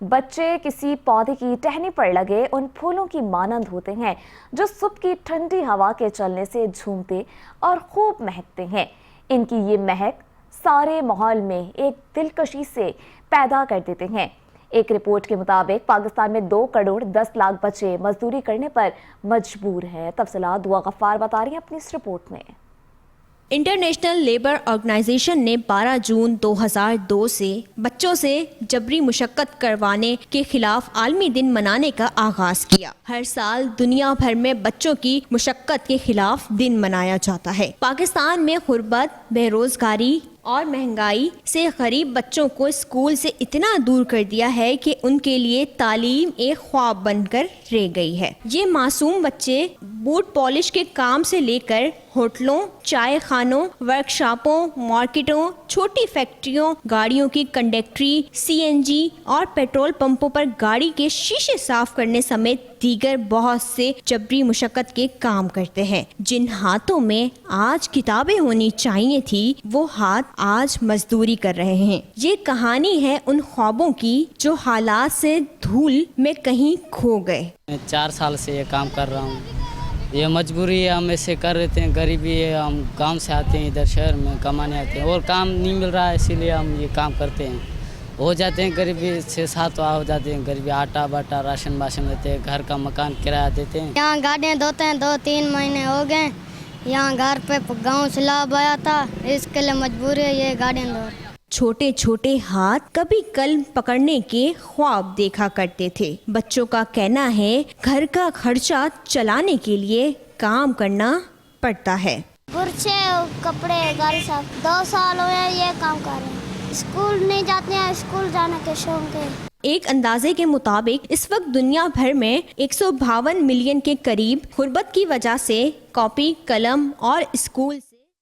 बच्चे किसी पौधे की टहनी पर लगे उन फूलों की मानंद होते हैं जो सुबह की ठंडी हवा के चलने से झूमते और खूब महकते हैं। इनकी ये महक सारे माहौल में एक दिलकशी से पैदा कर देते हैं। एक रिपोर्ट के मुताबिक पाकिस्तान में 2 करोड़ 10 लाख बच्चे मजदूरी करने पर मजबूर हैं। तफसीलात दुआ गफ्फार बता रही हैं अपनी इस रिपोर्ट में। इंटरनेशनल लेबर ऑर्गेनाइजेशन ने 12 जून 2002 से बच्चों से जबरी मुशक्कत करवाने के खिलाफ आलमी दिन मनाने का आगाज किया। हर साल दुनिया भर में बच्चों की मुशक्कत के खिलाफ दिन मनाया जाता है। पाकिस्तान में गुर्बत, बेरोजगारी और महंगाई से गरीब बच्चों को स्कूल से इतना दूर कर दिया है कि उनके लिए तालीम एक ख्वाब बनकर रह गई है। ये मासूम बच्चे बूट पॉलिश के काम से लेकर होटलों, चाय खानों, वर्कशॉपों, मार्केटों, छोटी फैक्ट्रियों, गाड़ियों की कंडक्टरी, सीएनजी और पेट्रोल पंपों पर गाड़ी के शीशे साफ करने समेत दीगर बहुत से जबरी मुशक्कत के काम करते हैं। जिन हाथों में आज किताबें होनी चाहिए थी वो हाथ आज मजदूरी कर रहे हैं। ये कहानी है उन ख्वाबों की जो हालात से धूल में कहीं खो गए। 4 साल से ये काम कर रहा हूँ। ये मजबूरी है, हम ऐसे कर रहे थे। गरीबी है, हम गांव से आते हैं, इधर शहर में कमाने आते हैं और काम नहीं मिल रहा है, इसीलिए हम ये काम करते हैं। हो जाते हैं गरीबी 6-7 हो जाते हैं गरीबी, आटा बाटा राशन बाशन लेते हैं, घर का मकान किराया देते हैं। यहाँ गाड़ियाँ धोते हैं, 2-3 महीने हो गए। यहाँ घर पे गाँव से लाभ आया था, इसके लिए मजबूरी है ये गाड़ियाँ धो। छोटे छोटे हाथ कभी कलम पकड़ने के ख्वाब देखा करते थे। बच्चों का कहना है घर का खर्चा चलाने के लिए काम करना पड़ता है। पुरछे कपड़े गाड़ी साफ 2 साल हुए ये काम कर रहे हैं। स्कूल नहीं जाते हैं, स्कूल जाने के शौक है। एक अंदाजे के मुताबिक इस वक्त दुनिया भर में 152 मिलियन के करीब गुर्बत की वजह से कॉपी, कलम और स्कूल